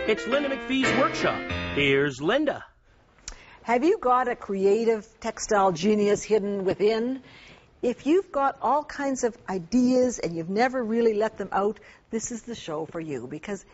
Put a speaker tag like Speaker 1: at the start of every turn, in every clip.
Speaker 1: It's Linda MacPhee's workshop. Here's Linda.
Speaker 2: Have you got a creative textile genius hidden within? If you've got all kinds of ideas and you've never really let them out, this is the show for you, because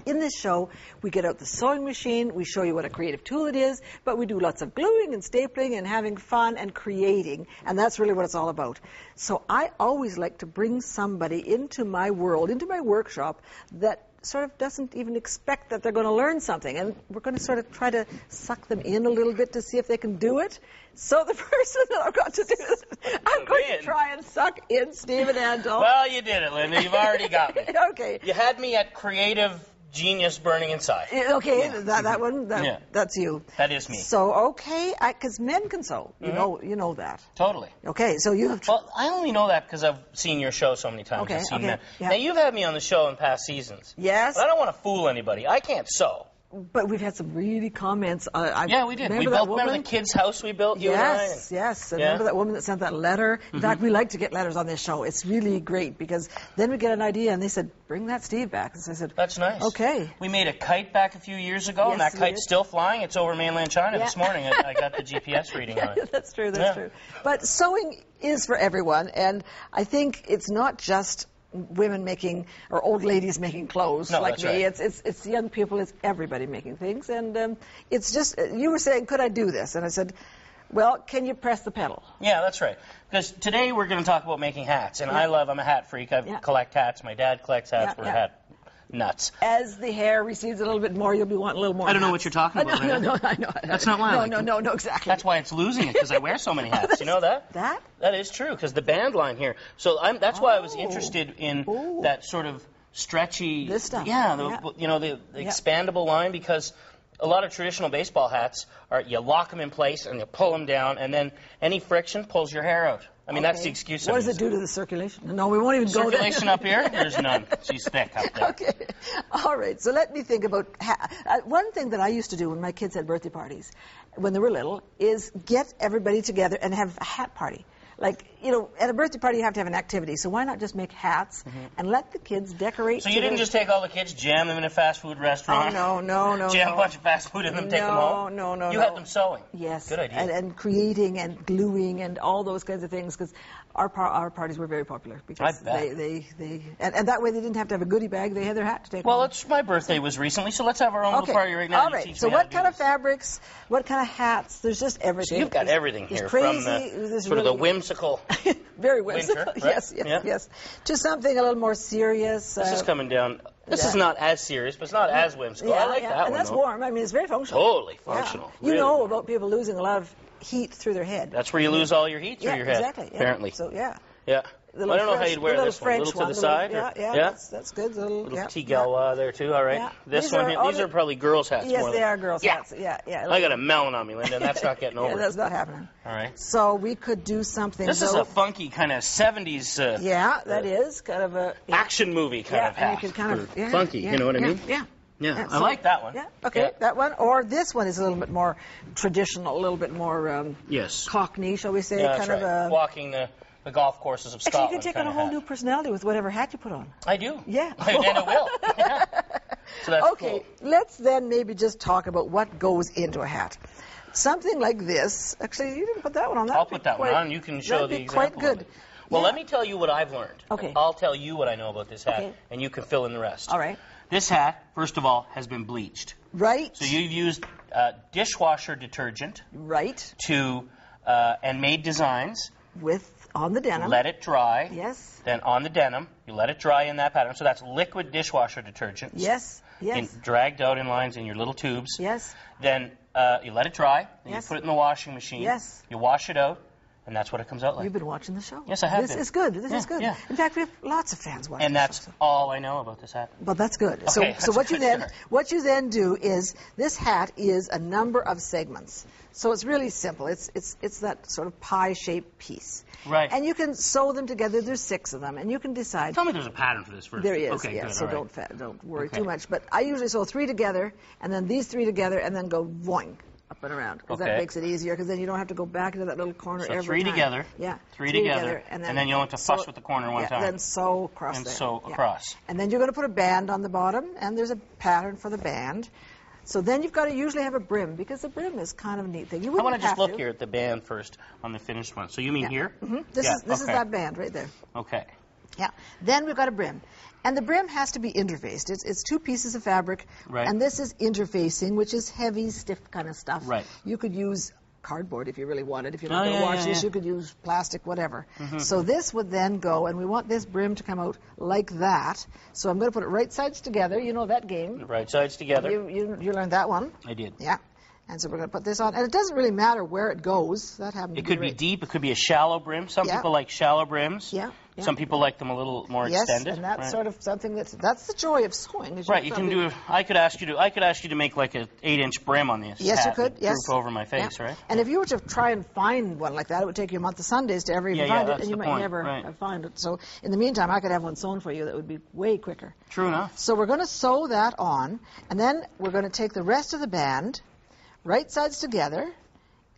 Speaker 2: in this show we get out the sewing machine, we show you what a creative tool it is, but we do lots of gluing and stapling and having fun and creating, and that's really what it's all about. So I always like to bring somebody into my world, into my workshop, that sort of doesn't even expect that they're going to learn something, and we're going to sort of try to suck them in a little bit to see if they can do it. So the person that I've got to do this, I'm going to try and suck in Stephen Antle.
Speaker 3: Well, you did it, Linda. You've already got me.
Speaker 2: Okay.
Speaker 3: You had me at creative genius burning inside.
Speaker 2: Okay,
Speaker 3: Yeah.
Speaker 2: that one, that's you.
Speaker 3: That is me.
Speaker 2: So, okay, because men can sew. You know that.
Speaker 3: Totally.
Speaker 2: Okay, so you have...
Speaker 3: Well, I only know that because I've seen your show so many times.
Speaker 2: Okay,
Speaker 3: I've seen
Speaker 2: okay,
Speaker 3: that.
Speaker 2: yeah.
Speaker 3: Now, you've had me on the show in past seasons.
Speaker 2: Yes.
Speaker 3: But I don't want to fool anybody. I can't sew.
Speaker 2: But we've had some really comments.
Speaker 3: Yeah, we did. Remember the kid's house we built, you
Speaker 2: yes,
Speaker 3: and I?
Speaker 2: Yes. Remember that woman that sent that letter? In fact, we like to get letters on this show. It's really great because then we get an idea, and they said, bring that Steve back. And so I said,
Speaker 3: that's nice.
Speaker 2: Okay.
Speaker 3: We made a kite back a few years ago, and that kite's still flying. It's over mainland China this morning. I got the GPS reading on it.
Speaker 2: That's true, that's true. But sewing is for everyone, and I think it's not just women making, or old ladies making clothes like me.
Speaker 3: Right.
Speaker 2: It's young people, it's everybody making things. And it's just, you were saying, could I do this? And I said, well, can you press the pedal?
Speaker 3: Yeah, that's right. Because today we're going to talk about making hats. And I'm a hat freak. I collect hats. My dad collects hats. We're hat nuts.
Speaker 2: As the hair recedes a little bit more, you'll be wanting a little more
Speaker 3: I don't know what you're talking about.
Speaker 2: No, I know.
Speaker 3: That's not why I like them.
Speaker 2: No, exactly.
Speaker 3: That's why it's losing it, because I wear so many hats. You know that? That is true, because the band line here. So that's why I was interested in that sort of stretchy...
Speaker 2: This stuff.
Speaker 3: Yeah, the expandable line, because a lot of traditional baseball hats are you lock them in place and you pull them down, and then any friction pulls your hair out. I mean, that's the excuse.
Speaker 2: What does it do to the circulation? No, we won't even go there.
Speaker 3: Circulation up here? There's none. She's thick up there.
Speaker 2: Okay. All right. So let me think about... one thing that I used to do when my kids had birthday parties, when they were little, is get everybody together and have a hat party. Like, at a birthday party you have to have an activity, so why not just make hats and let the kids decorate?
Speaker 3: So you didn't just take all the kids, jam them in a fast food restaurant?
Speaker 2: Oh, no.
Speaker 3: Jam a bunch of fast food in them, take them home?
Speaker 2: No.
Speaker 3: You had them sewing?
Speaker 2: Yes.
Speaker 3: Good idea.
Speaker 2: And creating and gluing and all those kinds of things, because our parties were very popular. Because
Speaker 3: I bet.
Speaker 2: And that way they didn't have to have a goodie bag, they had their hat to take home.
Speaker 3: Well, my birthday was recently, so let's have our own little party right now.
Speaker 2: All right. So what kind of fabrics, what kind of hats, there's just everything.
Speaker 3: So you've got everything here,
Speaker 2: crazy,
Speaker 3: from sort of the whimsical...
Speaker 2: Very whimsical.
Speaker 3: Winter, right?
Speaker 2: Yes. To something a little more serious.
Speaker 3: This is coming down. This is not as serious, but it's not as whimsical. I like that one.
Speaker 2: And that's
Speaker 3: though.
Speaker 2: warm. I mean, it's very functional.
Speaker 3: Totally functional.
Speaker 2: Yeah. You know about people losing a lot of heat through their head.
Speaker 3: That's where you lose all your heat through your head.
Speaker 2: Exactly.
Speaker 3: Apparently.
Speaker 2: So yeah.
Speaker 3: Well, I don't know how you'd wear this one. A little to the side?
Speaker 2: That's good.
Speaker 3: Little T-gal there, too. All right. This one here, these are probably girls' hats.
Speaker 2: Yes, they are girls' hats. Yeah.
Speaker 3: I got a melon on me, Linda, and that's not getting over.
Speaker 2: That's not happening.
Speaker 3: All right.
Speaker 2: So we could do something.
Speaker 3: This is a funky kind of 70s...
Speaker 2: that is. Kind of a...
Speaker 3: action movie kind of hat.
Speaker 2: And you can kind of...
Speaker 3: funky, you know what I mean?
Speaker 2: Yeah,
Speaker 3: I like that one.
Speaker 2: Yeah, okay, that one. Or this one is a little bit more traditional, a little bit more Cockney, shall we say.
Speaker 3: Yeah, that's right. Walking the golf courses of Scotland.
Speaker 2: Actually, you can take on a whole new personality with whatever hat you put on.
Speaker 3: I do.
Speaker 2: Yeah.
Speaker 3: And it will. So that's cool.
Speaker 2: Let's then maybe just talk about what goes into a hat. Something like this. Actually, you didn't put that one on.
Speaker 3: I'll put that one on. You can show the example.
Speaker 2: Quite good.
Speaker 3: Well, let me tell you what I've learned.
Speaker 2: Okay.
Speaker 3: I'll tell you what I know about this hat, and you can fill in the rest.
Speaker 2: All right.
Speaker 3: This hat, first of all, has been bleached.
Speaker 2: Right.
Speaker 3: So you've used dishwasher detergent.
Speaker 2: Right.
Speaker 3: And made designs.
Speaker 2: On the denim.
Speaker 3: Let it dry.
Speaker 2: Yes.
Speaker 3: Then on the denim, you let it dry in that pattern. So that's liquid dishwasher detergent.
Speaker 2: Yes.
Speaker 3: Dragged out in lines in your little tubes.
Speaker 2: Yes.
Speaker 3: Then you let it dry. Then you put it in the washing machine.
Speaker 2: Yes.
Speaker 3: You wash it out. And that's what it comes out like.
Speaker 2: You've been watching the show.
Speaker 3: Yes, I have
Speaker 2: This is good. This is good.
Speaker 3: Yeah.
Speaker 2: In fact, we have lots of fans watching.
Speaker 3: And that's all I know about this hat.
Speaker 2: But that's good.
Speaker 3: Okay,
Speaker 2: so what you then do is this hat is a number of segments. So it's really simple. It's that sort of pie-shaped piece.
Speaker 3: Right.
Speaker 2: And you can sew them together. There's 6 of them, and you can decide.
Speaker 3: Tell me there's a pattern for this first.
Speaker 2: There is.
Speaker 3: Okay, good.
Speaker 2: So don't worry too much. But I usually sew 3 together, and then these 3 together, and then go voing. up and around, because
Speaker 3: Okay.
Speaker 2: that makes it easier, because then you don't have to go back into that little corner
Speaker 3: So
Speaker 2: every
Speaker 3: three
Speaker 2: time.
Speaker 3: together.
Speaker 2: Yeah.
Speaker 3: Three together.
Speaker 2: And
Speaker 3: then you want to fuss with the corner one time.
Speaker 2: Then sew across
Speaker 3: And
Speaker 2: there.
Speaker 3: sew across.
Speaker 2: And then you're going to put a band on the bottom, and there's a pattern for the band. So then you've got to usually have a brim, because the brim is kind of a neat thing. You
Speaker 3: I want
Speaker 2: wouldn't
Speaker 3: to just
Speaker 2: have
Speaker 3: look here at the band first on the finished one. So you mean here?
Speaker 2: Mm-hmm. This is that band right there.
Speaker 3: Okay.
Speaker 2: Yeah. Then we've got a brim. And the brim has to be interfaced. It's two pieces of fabric.
Speaker 3: Right.
Speaker 2: And this is interfacing, which is heavy, stiff kind of stuff.
Speaker 3: Right.
Speaker 2: You could use cardboard if you really wanted. If you're
Speaker 3: Oh,
Speaker 2: not going to
Speaker 3: yeah,
Speaker 2: wash
Speaker 3: yeah,
Speaker 2: this,
Speaker 3: yeah.
Speaker 2: you could use plastic, whatever. So this would then go, and we want this brim to come out like that. So I'm going to put it right sides together. You know that game.
Speaker 3: Right sides together.
Speaker 2: You learned that one.
Speaker 3: I did.
Speaker 2: Yeah. And so we're going to put this on. And it doesn't really matter where it goes. That happens.
Speaker 3: It could be deep. It could be a shallow brim. Some
Speaker 2: Yeah.
Speaker 3: people like shallow brims.
Speaker 2: Yeah.
Speaker 3: Some people like them a little more
Speaker 2: Yes,
Speaker 3: extended.
Speaker 2: and that's
Speaker 3: right.
Speaker 2: sort of something that's the joy of sewing. Is
Speaker 3: Right, you can do. I could ask you to make like an 8-inch brim on this.
Speaker 2: Yes,
Speaker 3: hat
Speaker 2: you could.
Speaker 3: and
Speaker 2: Yes.
Speaker 3: Droop over my face, right?
Speaker 2: And if you were to try and find one like that, it would take you a month of Sundays to ever even find it,
Speaker 3: that's
Speaker 2: and you
Speaker 3: the
Speaker 2: might
Speaker 3: point,
Speaker 2: never
Speaker 3: right.
Speaker 2: find it. So in the meantime, I could have one sewn for you that would be way quicker.
Speaker 3: True enough.
Speaker 2: So we're going to sew that on, and then we're going to take the rest of the band, right sides together,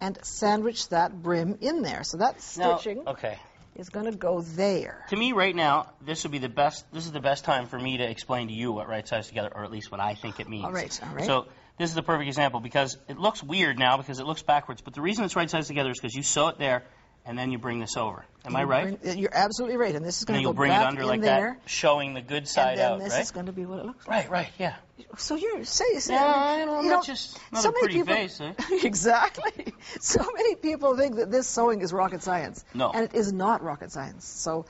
Speaker 2: and sandwich that brim in there. So that stitching
Speaker 3: Okay.
Speaker 2: is going to go there.
Speaker 3: To me, right now, this would be the best. This is the best time for me to explain to you what right sides together, or at least what I think it means.
Speaker 2: All right, all right.
Speaker 3: So this is the perfect example, because it looks weird now because it looks backwards. But the reason it's right sides together is because you sew it there, and then you bring this over. Am I right?
Speaker 2: You're absolutely right, and this is
Speaker 3: And
Speaker 2: going
Speaker 3: then
Speaker 2: to
Speaker 3: you'll
Speaker 2: go
Speaker 3: bring it
Speaker 2: back
Speaker 3: under
Speaker 2: in
Speaker 3: like
Speaker 2: there,
Speaker 3: that, showing the good side
Speaker 2: and then
Speaker 3: out,
Speaker 2: this
Speaker 3: right?
Speaker 2: is going to be what it looks like.
Speaker 3: Right, yeah.
Speaker 2: So you're
Speaker 3: Yeah, I know,
Speaker 2: you
Speaker 3: not just another pretty face, eh?
Speaker 2: Exactly. So many people think that this sewing is rocket science.
Speaker 3: No.
Speaker 2: And it is not rocket science. So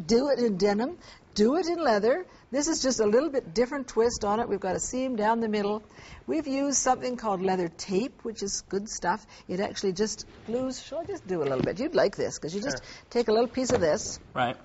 Speaker 2: do it in denim, do it in leather. This is just a little bit different twist on it. We've got a seam down the middle. We've used something called leather tape, which is good stuff. It actually just glues. Shall I just do a little bit? You'd like this, because you just take a little piece of this,
Speaker 3: Right.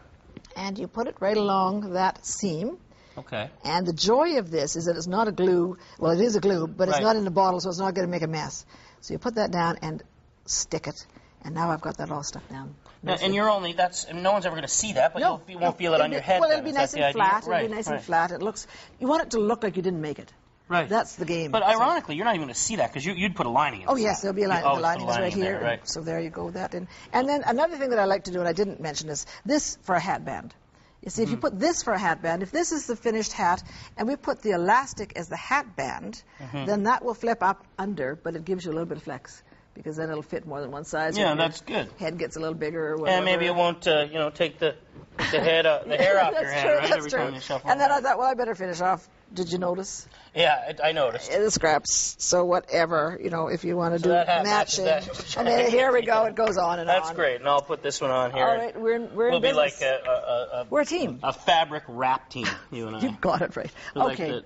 Speaker 2: and you put it right along that seam.
Speaker 3: Okay.
Speaker 2: And the joy of this is that it's not a glue. Well, it is a glue, but it's
Speaker 3: Right.
Speaker 2: not in the bottle, so it's not going to make a mess. So you put that down and stick it. And now I've got that all stuck down.
Speaker 3: And you're only, and no one's ever going to see that, but you won't feel it on your head.
Speaker 2: Well,
Speaker 3: then.
Speaker 2: it'll be
Speaker 3: Is
Speaker 2: nice
Speaker 3: that the
Speaker 2: and
Speaker 3: idea?
Speaker 2: flat.
Speaker 3: Right,
Speaker 2: It'll be nice
Speaker 3: right.
Speaker 2: and flat. It looks. You want it to look like you didn't make it.
Speaker 3: Right.
Speaker 2: That's the game.
Speaker 3: But
Speaker 2: So-
Speaker 3: ironically, you're not even going to see that because you'd put a lining in.
Speaker 2: Oh yes, there'll be a line.
Speaker 3: You'd
Speaker 2: The
Speaker 3: always put a
Speaker 2: lining is right
Speaker 3: in there,
Speaker 2: here.
Speaker 3: right.
Speaker 2: So there you go. That in. And then another thing that I like to do, and I didn't mention, is this for a hat band. You see, if you put this for a hat band, if this is the finished hat, and we put the elastic as the hat band, then that will flip up under, but it gives you a little bit of flex, because then it'll fit more than one size.
Speaker 3: Yeah,
Speaker 2: If your
Speaker 3: that's good.
Speaker 2: Head gets a little bigger or whatever.
Speaker 3: And maybe it won't, take the hair off
Speaker 2: That's
Speaker 3: your head,
Speaker 2: true,
Speaker 3: right?
Speaker 2: that's
Speaker 3: Every
Speaker 2: true.
Speaker 3: time you shuffle.
Speaker 2: And then I thought, well, I better finish off. Did you notice?
Speaker 3: Yeah, I noticed.
Speaker 2: The scraps. So whatever, if you want to
Speaker 3: So
Speaker 2: do
Speaker 3: that hat matches
Speaker 2: matching.
Speaker 3: that.
Speaker 2: And then here we go. It goes on and
Speaker 3: That's
Speaker 2: on.
Speaker 3: great, and I'll put this one on here.
Speaker 2: All right, we're in
Speaker 3: We'll be
Speaker 2: business.
Speaker 3: like
Speaker 2: We're a team.
Speaker 3: a fabric wrap team, you and I.
Speaker 2: You got it right.
Speaker 3: We're like
Speaker 2: Okay.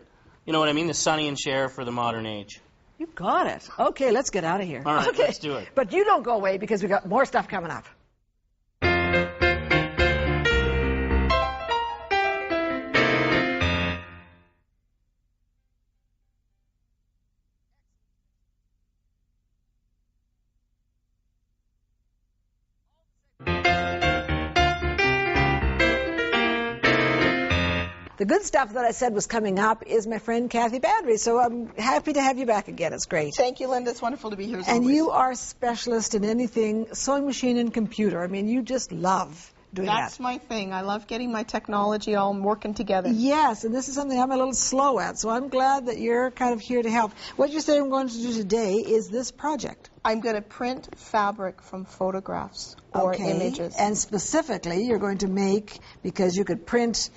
Speaker 3: you know what I mean? The Sonny and Cher for the modern age.
Speaker 2: You got it. Okay, let's get out of here.
Speaker 3: All right,
Speaker 2: okay.
Speaker 3: let's do it.
Speaker 2: But you don't go away, because we got more stuff coming up. The good stuff that I said was coming up is my friend Cathy Badry, so I'm happy to have you back again. It's great.
Speaker 4: Thank you, Linda. It's wonderful to be here. As
Speaker 2: And
Speaker 4: always.
Speaker 2: you are a specialist in anything sewing machine and computer. I mean, you just love doing
Speaker 4: That's
Speaker 2: that.
Speaker 4: my thing. I love getting my technology all working together.
Speaker 2: Yes, and this is something I'm a little slow at, so I'm glad that you're kind of here to help. What you say I'm going to do today is this project.
Speaker 4: I'm going to print fabric from photographs or images.
Speaker 2: And specifically, you're going to make, because you could print,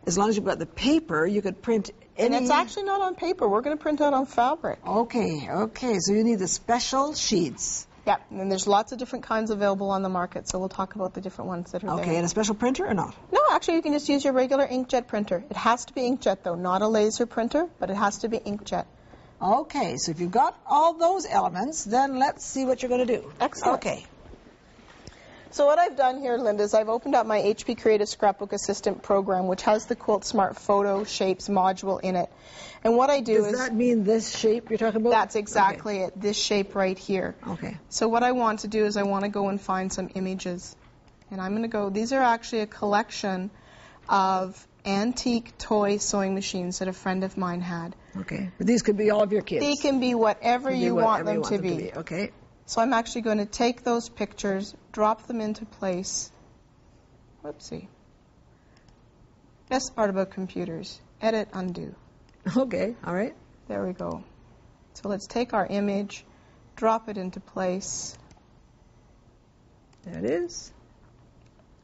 Speaker 2: as long as you've got the paper, you could print any...
Speaker 4: And it's actually not on paper. We're going to print out on fabric.
Speaker 2: Okay, so you need the special sheets.
Speaker 4: Yeah, and there's lots of different kinds available on the market, so we'll talk about the different ones that are
Speaker 2: Okay,
Speaker 4: there.
Speaker 2: and a special printer or not?
Speaker 4: No, actually, you can just use your regular inkjet printer. It has to be inkjet, though, not a laser printer, but it has to be inkjet.
Speaker 2: Okay, so if you've got all those elements, then let's see what you're going to do.
Speaker 4: Excellent.
Speaker 2: Okay.
Speaker 4: So what I've done here, Linda, is I've opened up my HP Creative Scrapbook Assistant program, which has the Quilt Smart Photo Shapes module in it. And what I do
Speaker 2: Does
Speaker 4: is...
Speaker 2: that mean this shape you're talking about?
Speaker 4: That's exactly it, this shape right here.
Speaker 2: Okay.
Speaker 4: So what I want to do is I want to go and find some images. And I'm going to go, these are actually a collection of antique toy sewing machines that a friend of mine had.
Speaker 2: Okay. But these could be all of your kids.
Speaker 4: They can be whatever you want them to be.
Speaker 2: Okay.
Speaker 4: So I'm actually going to take those pictures, drop them into place. Whoopsie. Best part about computers, edit, undo.
Speaker 2: Okay, all right.
Speaker 4: There we go. So let's take our image, drop it into place.
Speaker 2: There it is.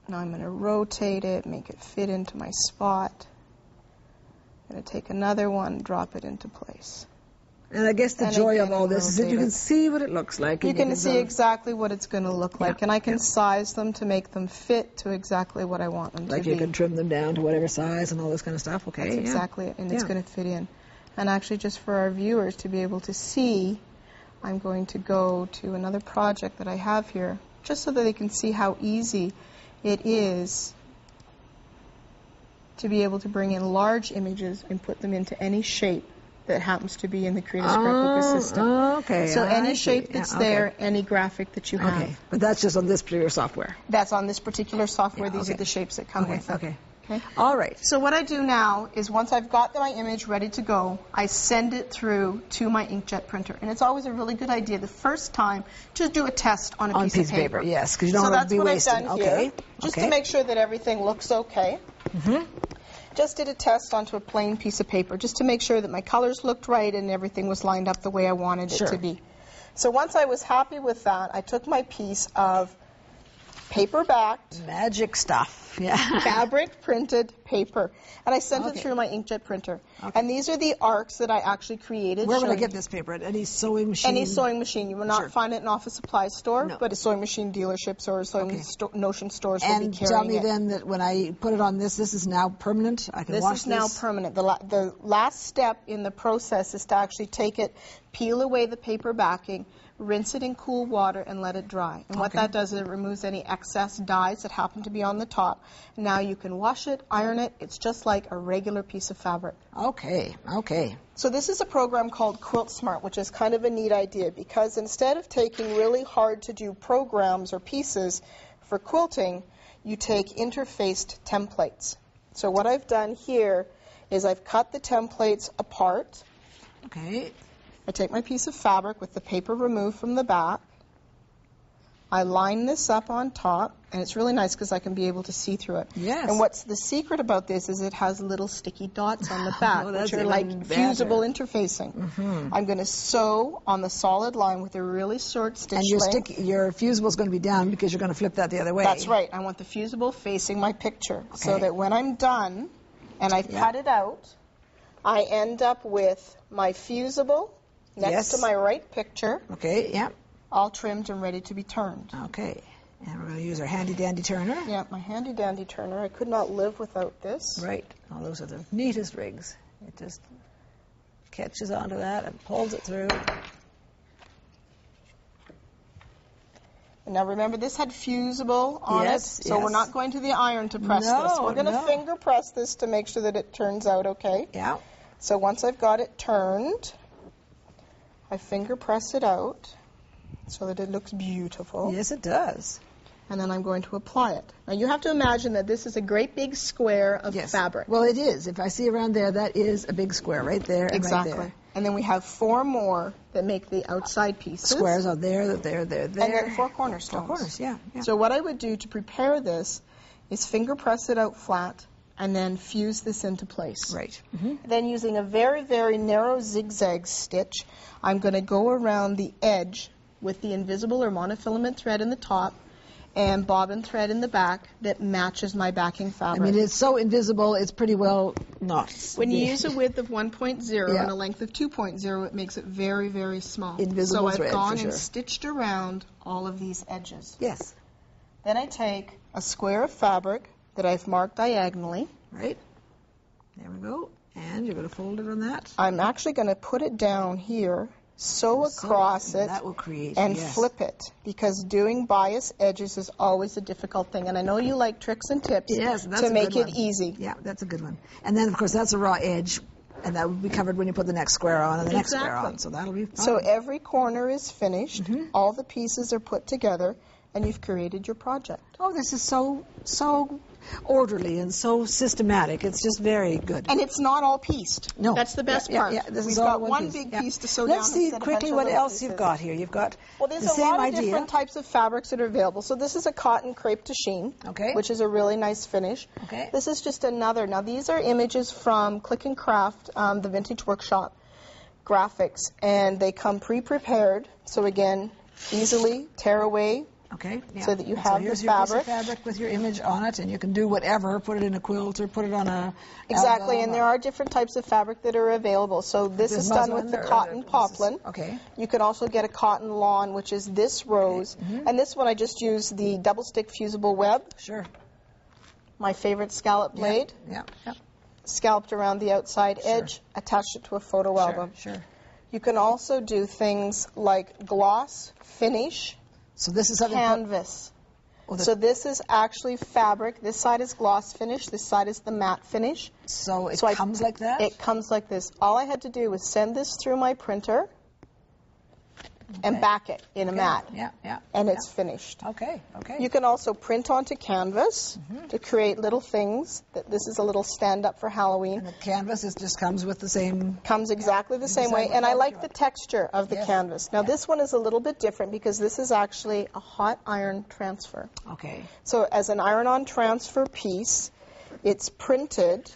Speaker 4: Now I'm going to rotate it, make it fit into my spot. I'm going to take another one, drop it into place.
Speaker 2: And I guess the joy of all this is that you can see what it looks like.
Speaker 4: You can see exactly what it's going to look like, and I can size them to make them fit to exactly what I want them to be.
Speaker 2: Like you can trim them down to whatever size and all this kind of stuff. Okay.
Speaker 4: That's exactly it, and it's going to fit in. And actually, just for our viewers to be able to see, I'm going to go to another project that I have here, just so that they can see how easy it is to be able to bring in large images and put them into any shape that happens to be in the Creative Scrapbook Assistant.
Speaker 2: Okay.
Speaker 4: So any shape that's there, any graphic that you have.
Speaker 2: Okay. But that's just on this particular software.
Speaker 4: That's on this particular software. These are the shapes that come with it.
Speaker 2: Okay.
Speaker 4: Okay.
Speaker 2: All right.
Speaker 4: So what I do now is once I've got my image ready to go, I send it through to my inkjet printer. And it's always a really good idea the first time to do a test on a piece of paper.
Speaker 2: Yes, because you don't want to be wasting.
Speaker 4: So that's what I've done here, just to make sure that everything looks okay. Just did a test onto a plain piece of paper, just to make sure that my colors looked right and everything was lined up the way I wanted it to be. So once I was happy with that, I took my piece of paper-backed
Speaker 2: magic stuff,
Speaker 4: fabric printed paper, and I sent it through my inkjet printer. And these are the arcs that I actually created.
Speaker 2: Where would I get this paper? At any sewing machine?
Speaker 4: Any sewing machine. You will not find it in an office supply store, but a sewing machine dealerships or sewing Notion stores will be carrying it.
Speaker 2: And tell me then that when I put it on this is now permanent? I can wash this?
Speaker 4: This is now permanent. The last step in the process is to actually take it, peel away the paper backing, rinse it in cool water, and let it dry. And what that does is it removes any excess dyes that happen to be on the top. Now you can wash it, iron it. It's just like a regular piece of fabric.
Speaker 2: Okay.
Speaker 4: So this is a program called Quilt Smart, which is kind of a neat idea because instead of taking really hard to do programs or pieces for quilting, you take interfaced templates. So what I've done here is I've cut the templates apart.
Speaker 2: Okay.
Speaker 4: I take my piece of fabric with the paper removed from the back. I line this up on top, and it's really nice because I can be able to see through it.
Speaker 2: Yes.
Speaker 4: And what's the secret about this is it has little sticky dots on the back, which are like fusible interfacing. I'm going to sew on the solid line with a really short stitch length.
Speaker 2: And your fusible is going to be down because you're going to flip that the other way.
Speaker 4: That's right. I want the fusible facing my picture so that when I'm done and I've cut it out, I end up with my fusible next to my right picture. All trimmed and ready to be turned.
Speaker 2: Okay. And we're going to use our handy-dandy turner.
Speaker 4: Yeah, my handy-dandy turner. I could not live without this.
Speaker 2: Right. Oh, those are the neatest rigs. It just catches onto that and pulls it through.
Speaker 4: And now remember, this had fusible on it, so we're not going to the iron to press this. We're going to finger press this to make sure that it turns out okay.
Speaker 2: Yeah.
Speaker 4: So once I've got it turned, I finger press it out so that it looks beautiful.
Speaker 2: Yes, it does.
Speaker 4: And then I'm going to apply it. Now you have to imagine that this is a great big square of fabric.
Speaker 2: Well, it is. If I see around there, that is a big square right there and right there.
Speaker 4: And then we have 4 more that make the outside pieces.
Speaker 2: Squares are there, there. And
Speaker 4: then 4 cornerstones.
Speaker 2: 4 corners, yeah.
Speaker 4: So what I would do to prepare this is finger press it out flat and then fuse this into place.
Speaker 2: Right.
Speaker 4: Then using a very, very narrow zigzag stitch, I'm going to go around the edge with the invisible or monofilament thread in the top and bobbin thread in the back that matches my backing fabric.
Speaker 2: I mean, it's so invisible, it's pretty well not.
Speaker 4: When you use a width of 1.0 and a length of 2.0, it makes it very, very small.
Speaker 2: Invisible thread,
Speaker 4: so I've gone and stitched around all of these edges.
Speaker 2: Yes.
Speaker 4: Then I take a square of fabric that I've marked diagonally.
Speaker 2: Right. There we go. And you're going to fold it on that.
Speaker 4: I'm actually going to put it down here, sew across it,
Speaker 2: that will create,
Speaker 4: and flip it, because doing bias edges is always a difficult thing. And I know you like tricks and tips to make it easy.
Speaker 2: Yeah, that's a good one. And then, of course, that's a raw edge, and that will be covered when you put the next square on and the next square on. So that'll be fun.
Speaker 4: So every corner is finished. All the pieces are put together. and you've created your project.
Speaker 2: Oh, this is so orderly and so systematic. It's just very good.
Speaker 4: And it's not all pieced.
Speaker 2: No.
Speaker 4: That's the best part.
Speaker 2: Yeah, this
Speaker 4: We've
Speaker 2: is all
Speaker 4: got one
Speaker 2: piece.
Speaker 4: big
Speaker 2: Yeah.
Speaker 4: piece to sew down.
Speaker 2: Let's see
Speaker 4: instead of a
Speaker 2: quickly
Speaker 4: bunch of
Speaker 2: what
Speaker 4: little
Speaker 2: else
Speaker 4: pieces.
Speaker 2: you've got here. You've got
Speaker 4: Well, there's
Speaker 2: the
Speaker 4: a
Speaker 2: same
Speaker 4: lot of
Speaker 2: idea.
Speaker 4: different types of fabrics that are available. So this is a cotton crepe de chine,
Speaker 2: Okay.
Speaker 4: which is a really nice finish.
Speaker 2: Okay.
Speaker 4: This is just another. Now, these are images from Click and Craft, the Vintage Workshop graphics, and they come pre-prepared. So again, easily tear away.
Speaker 2: Okay. Yeah.
Speaker 4: So that you
Speaker 2: And
Speaker 4: have
Speaker 2: here's
Speaker 4: the
Speaker 2: your piece
Speaker 4: fabric.
Speaker 2: of fabric with your image on it, and you can do whatever. Put it in a quilt or put it on a
Speaker 4: Exactly,
Speaker 2: album
Speaker 4: and
Speaker 2: or-
Speaker 4: there are different types of fabric that are available. So this
Speaker 2: There's
Speaker 4: is done
Speaker 2: muslin
Speaker 4: with the
Speaker 2: or-
Speaker 4: cotton poplin.
Speaker 2: Okay.
Speaker 4: You can also get a cotton lawn, which is this rose. And this one I just used the double stick fusible web,
Speaker 2: Sure.
Speaker 4: my favorite scallop blade,
Speaker 2: Yeah. Yeah.
Speaker 4: scalloped around the outside edge, attached it to a photo album.
Speaker 2: Sure.
Speaker 4: You can also do things like gloss, finish,
Speaker 2: So this is something.
Speaker 4: canvas.
Speaker 2: Oh,
Speaker 4: So this is actually fabric. This side is gloss finish. This side is the matte finish.
Speaker 2: so it
Speaker 4: so I-
Speaker 2: comes like that.
Speaker 4: It comes like this. All I had to do was send this through my printer and back it in a mat,
Speaker 2: Yeah. Yeah.
Speaker 4: and it's finished.
Speaker 2: Okay. Okay.
Speaker 4: You can also print onto canvas to create little things. This is a little stand-up for Halloween.
Speaker 2: And the canvas just comes with the same.
Speaker 4: Comes exactly the same way,
Speaker 2: decide what
Speaker 4: and I
Speaker 2: fabric
Speaker 4: like
Speaker 2: you
Speaker 4: the
Speaker 2: want.
Speaker 4: texture of the
Speaker 2: Yes.
Speaker 4: canvas. Now this one is a little bit different because this is actually a hot iron transfer.
Speaker 2: Okay.
Speaker 4: So as an iron-on transfer piece, it's printed.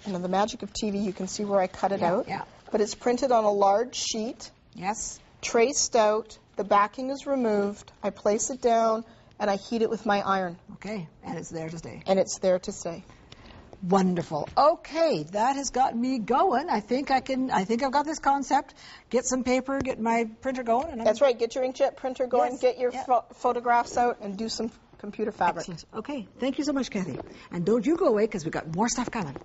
Speaker 4: And the magic of TV, you can see where I cut it out.
Speaker 2: Yeah.
Speaker 4: But it's printed on a large sheet,
Speaker 2: Yes.
Speaker 4: traced out, the backing is removed, I place it down, and I heat it with my iron,
Speaker 2: Okay. And it's there to stay.
Speaker 4: and it's there to stay.
Speaker 2: Wonderful. Okay, that has got me going. I think I've got this concept. Get some paper, get my printer going. And
Speaker 4: That's right, get your inkjet printer going,
Speaker 2: Yes,
Speaker 4: get your
Speaker 2: yeah.
Speaker 4: photographs out, and do some computer fabric.
Speaker 2: Excellent. Okay, thank you so much, Cathy. And don't you go away because we've got more stuff coming.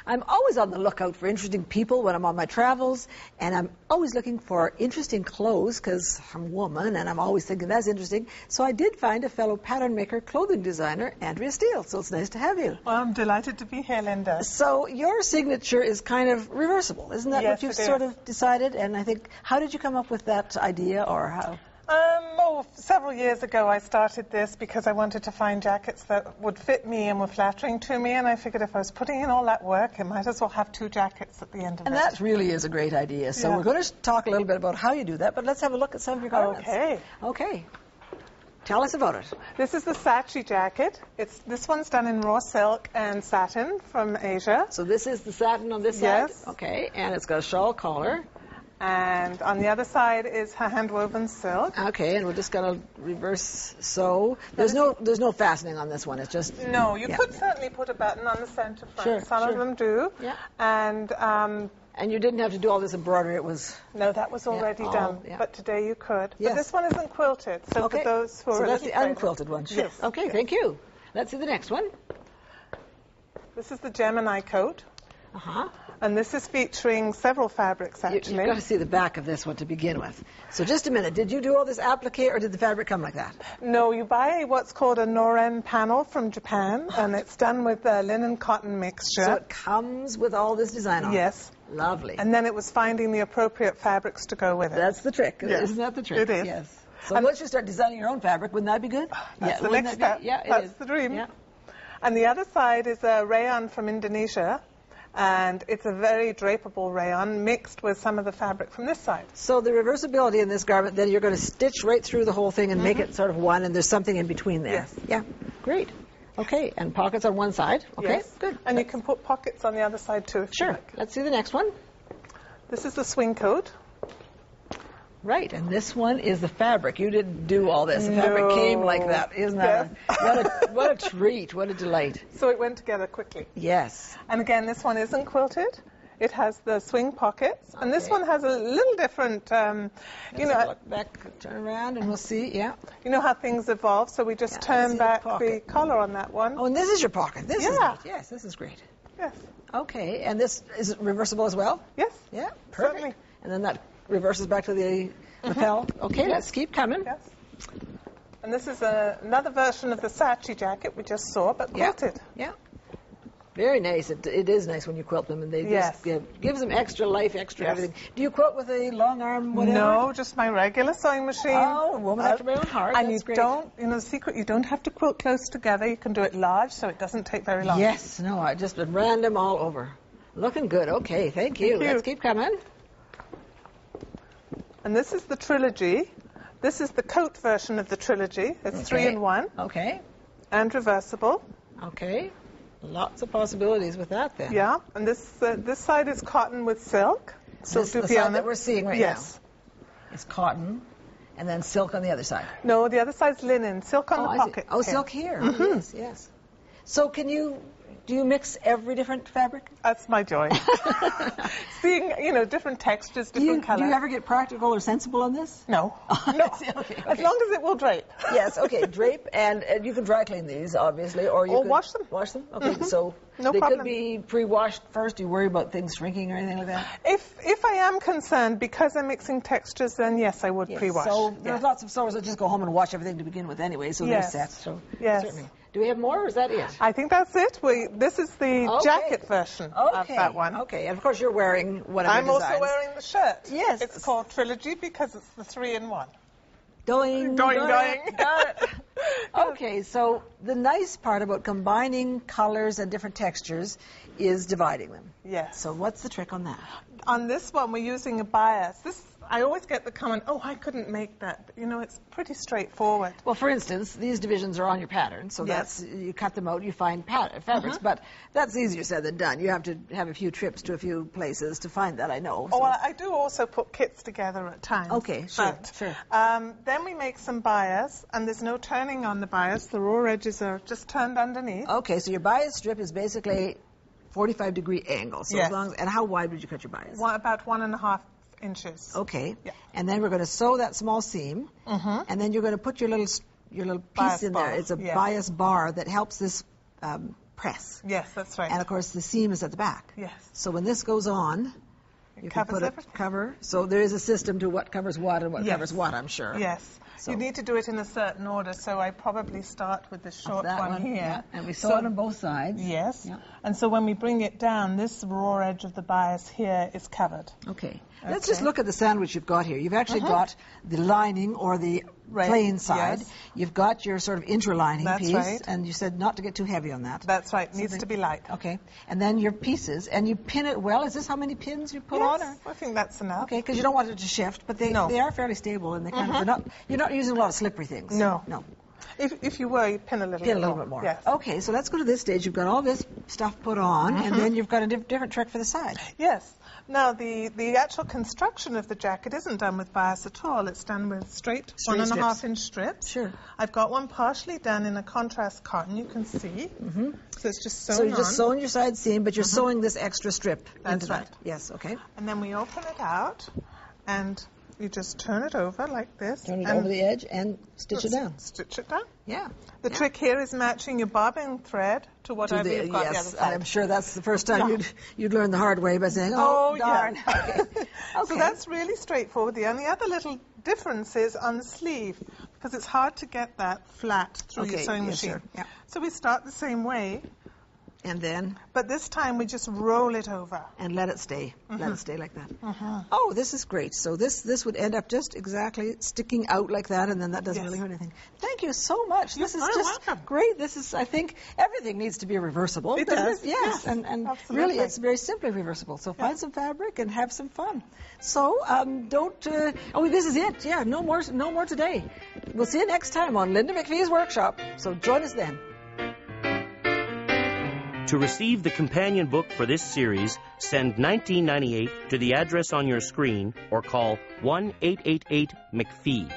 Speaker 2: I'm always on the lookout for interesting people when I'm on my travels, and I'm always looking for interesting clothes because I'm a woman and I'm always thinking that's interesting. So I did find a fellow pattern maker, clothing designer, Andrea Steell. So it's nice to have you.
Speaker 5: Well, I'm delighted to be here, Linda.
Speaker 2: So your signature is kind of reversible, isn't that
Speaker 5: Yes,
Speaker 2: what you've
Speaker 5: it
Speaker 2: sort
Speaker 5: is.
Speaker 2: of decided? And I think, how did you come up with that idea, or how?
Speaker 5: Several years ago I started this because I wanted to find jackets that would fit me and were flattering to me, and I figured if I was putting in all that work, I might as well have two jackets at the end of
Speaker 2: And
Speaker 5: it.
Speaker 2: that really is a great idea. So
Speaker 5: Yeah.
Speaker 2: we're going to talk a little bit about how you do that, but let's have a look at some of your garments.
Speaker 5: Okay.
Speaker 2: Okay. Tell us about it.
Speaker 5: This is the Saatchi jacket. This one's done in raw silk and satin from Asia.
Speaker 2: So this is the satin on this
Speaker 5: Yes.
Speaker 2: side? Okay, and it's got a shawl collar.
Speaker 5: And on the other side is her hand-woven silk.
Speaker 2: Okay, and we're just going to reverse sew. There's no fastening on this one. It's just...
Speaker 5: No, you
Speaker 2: Yeah.
Speaker 5: could certainly put a button on the center front.
Speaker 2: Sure,
Speaker 5: Some
Speaker 2: sure.
Speaker 5: of them do.
Speaker 2: Yeah.
Speaker 5: And
Speaker 2: And you didn't have to do all this embroidery. It was...
Speaker 5: no, that was already
Speaker 2: all-
Speaker 5: done.
Speaker 2: yeah.
Speaker 5: But today you could.
Speaker 2: Yes.
Speaker 5: But this one isn't quilted. So
Speaker 2: Okay.
Speaker 5: for those who
Speaker 2: So
Speaker 5: are
Speaker 2: that's the
Speaker 5: a little
Speaker 2: unquilted one. Sure.
Speaker 5: Yes.
Speaker 2: Okay, thank you. Let's see the next one.
Speaker 5: This is the Gemini coat.
Speaker 2: Uh-huh.
Speaker 5: And this is featuring several fabrics, actually.
Speaker 2: You've got to see the back of this one to begin with. So just a minute. Did you do all this applique, or did the fabric come like that?
Speaker 5: No, you buy what's called a Noren panel from Japan, and it's done with a linen cotton mixture.
Speaker 2: So it comes with all this design on it.
Speaker 5: Yes.
Speaker 2: Lovely.
Speaker 5: And then it was finding the appropriate fabrics to go with it.
Speaker 2: That's the trick.
Speaker 5: Yes.
Speaker 2: Isn't that the trick?
Speaker 5: It is.
Speaker 2: Yes. So
Speaker 5: And-
Speaker 2: once you start designing your own fabric, wouldn't that be good?
Speaker 5: That's the
Speaker 2: wouldn't
Speaker 5: next
Speaker 2: that
Speaker 5: step.
Speaker 2: be- Yeah, it
Speaker 5: That's
Speaker 2: is.
Speaker 5: the dream.
Speaker 2: Yeah.
Speaker 5: And the other side is a rayon from Indonesia, and it's a very drapable rayon mixed with some of the fabric from this side.
Speaker 2: So the reversibility in this garment, then you're going to stitch right through the whole thing and make it sort of one, and there's something in between there.
Speaker 5: Yes.
Speaker 2: Yeah. Great. Okay, and pockets on one side. Okay,
Speaker 5: Yes.
Speaker 2: good.
Speaker 5: And you can put pockets on the other side too, if you
Speaker 2: Sure.
Speaker 5: like.
Speaker 2: Let's see the next one.
Speaker 5: This is the swing coat.
Speaker 2: Right, and this one is the fabric. You didn't do all this. The fabric
Speaker 5: No.
Speaker 2: came like that. Isn't that what a treat, what a delight.
Speaker 5: So it went together quickly.
Speaker 2: Yes.
Speaker 5: And again, this one isn't quilted. It has the swing pockets. And this
Speaker 2: Okay.
Speaker 5: one has a little different, you
Speaker 2: Let's
Speaker 5: know,
Speaker 2: look back, turn around, and we'll see. Yeah.
Speaker 5: you know how things evolve. So we just
Speaker 2: Yeah, I
Speaker 5: turn
Speaker 2: see the
Speaker 5: back the
Speaker 2: pocket.
Speaker 5: collar on that one.
Speaker 2: Oh, and this is your pocket. This is
Speaker 5: Yeah.
Speaker 2: neat. Yes, this is great.
Speaker 5: Yes.
Speaker 2: Okay, and this is reversible as well?
Speaker 5: Yes.
Speaker 2: Yeah, perfect.
Speaker 5: Certainly.
Speaker 2: And then that reverses back to the lapel. Okay, let's keep coming.
Speaker 5: Yes. And this is another version of the Saatchi jacket we just saw, but quilted.
Speaker 2: Yeah. Very nice. It is nice when you quilt them, and they just gives them extra life, extra everything. Do you quilt with a long arm, whatever?
Speaker 5: No, just my regular sewing machine.
Speaker 2: Oh, a woman after my own heart.
Speaker 5: And
Speaker 2: That's
Speaker 5: you
Speaker 2: great.
Speaker 5: don't, the secret, you don't have to quilt close together. You can do it large, so it doesn't take very long.
Speaker 2: Yes, no, I just been random all over. Looking good. Okay, thank you. Let's keep coming.
Speaker 5: And this is the trilogy. This is the coat version of the trilogy. It's 3-in-1.
Speaker 2: Okay.
Speaker 5: And reversible.
Speaker 2: Okay. Lots of possibilities with that then.
Speaker 5: Yeah, and this side is cotton with silk.
Speaker 2: This the side that we're seeing right now.
Speaker 5: Yes.
Speaker 2: It's cotton, and then silk on the other side.
Speaker 5: No, the other side's linen. Silk on the pocket.
Speaker 2: Oh, silk here. Yes, yes. So do you mix every different fabric?
Speaker 5: That's my joy. Seeing, different textures, different colors.
Speaker 2: Do you ever get practical or sensible on this?
Speaker 5: No.
Speaker 2: No. Okay.
Speaker 5: As long as it will drape.
Speaker 2: Yes, okay, drape, and you can dry clean these, obviously, or you can
Speaker 5: wash them.
Speaker 2: Wash them? Okay, so
Speaker 5: no
Speaker 2: they
Speaker 5: problem.
Speaker 2: could be pre-washed first. Do you worry about things shrinking or anything like that?
Speaker 5: If I am concerned, because I'm mixing textures, then yes, I would pre-wash.
Speaker 2: So there's lots of sewers that just go home and wash everything to begin with anyway, so they're set. So certainly. Do we have more, or is that it?
Speaker 5: I think that's it. This is the jacket version of that one.
Speaker 2: Okay, and of course you're wearing one of
Speaker 5: I'm
Speaker 2: your
Speaker 5: also
Speaker 2: designs.
Speaker 5: wearing the shirt.
Speaker 2: Yes.
Speaker 5: It's called Trilogy because it's the 3-in-1.
Speaker 2: Going. Got it. Okay, so the nice part about combining colors and different textures is dividing them.
Speaker 5: Yes.
Speaker 2: So what's the trick on that?
Speaker 5: On this one, we're using a bias. I always get the comment, oh, I couldn't make that. It's pretty straightforward.
Speaker 2: Well, for instance, these divisions are on your pattern, so you cut them out, you find fabrics, but that's easier said than done. You have to have a few trips to a few places to find that, I know.
Speaker 5: Oh, well, I do also put kits together at times.
Speaker 2: Okay, sure.
Speaker 5: Then we make some bias, and there's no turning on the bias. The raw edges are just turned underneath.
Speaker 2: Okay, so your bias strip is basically 45-degree angle. So and how wide would you cut your bias?
Speaker 5: About 1.5 inches.
Speaker 2: Okay. Yeah. And then we're going to sew that small seam, and then you're going to put your little piece
Speaker 5: bias
Speaker 2: in
Speaker 5: bar.
Speaker 2: there. It's a bias bar that helps this press.
Speaker 5: Yes, that's right.
Speaker 2: And of course the seam is at the back.
Speaker 5: Yes.
Speaker 2: So when this goes on, you can put cover. So there is a system to what covers what and what covers what, I'm sure.
Speaker 5: Yes. So you need to do it in a certain order, so I probably start with the short one here.
Speaker 2: Yeah. And we sew it on both sides.
Speaker 5: Yes. Yeah. And so when we bring it down, this raw edge of the bias here is covered.
Speaker 2: Okay. Let's just look at the sandwich you've got here. You've actually got the lining or the plain side. Yes. You've got your sort of interlining piece. Right. And you said not to get too heavy on that.
Speaker 5: That's right. It needs to be light.
Speaker 2: Okay. And then your pieces. And you pin it well. Is this how many pins you put on?
Speaker 5: Yes, I think that's enough.
Speaker 2: Okay, because you don't want it to shift, but they are fairly stable and they kind of, you're not using a lot of slippery things.
Speaker 5: No.
Speaker 2: No.
Speaker 5: If you were, you'd pin a little
Speaker 2: bit more.
Speaker 5: Yes.
Speaker 2: Okay, so let's go to this stage. You've got all this stuff put on, and then you've got a different trick for the side.
Speaker 5: Yes. Now, the actual construction of the jacket isn't done with bias at all. It's done with straight 1.5-inch strips.
Speaker 2: Sure.
Speaker 5: I've got one partially done in a contrast cotton, you can see. So it's just sewn on.
Speaker 2: So you're just sewing your side seam, but you're sewing this extra strip
Speaker 5: That's
Speaker 2: into
Speaker 5: right.
Speaker 2: that. Yes, okay.
Speaker 5: And then we open it out, and you just turn it over like this.
Speaker 2: Turn it over the edge and stitch it down.
Speaker 5: Stitch it down.
Speaker 2: Yeah.
Speaker 5: The trick here is matching your bobbin thread to whatever you've got the other side.
Speaker 2: I'm sure that's the first time you'd learn the hard way by saying, oh darn.
Speaker 5: Yeah. Okay. So that's really straightforward. The only other little difference is on the sleeve, because it's hard to get that flat through your sewing machine.
Speaker 2: Sure. Yeah.
Speaker 5: So we start the same way.
Speaker 2: And then?
Speaker 5: But this time we just roll it over.
Speaker 2: And let it stay. Let it stay like that. Oh, this is great. So this would end up just exactly sticking out like that, and then that doesn't really hurt anything. Thank you so much. This is just great. This is, I think, everything needs to be reversible.
Speaker 5: It does.
Speaker 2: Yes. And really, it's very simply reversible. So find some fabric and have some fun. So this is it. Yeah, no more today. We'll see you next time on Linda MacPhee's Workshop. So join us then.
Speaker 1: To receive the companion book for this series, send $19.98 to the address on your screen or call 1-888-MacPhee.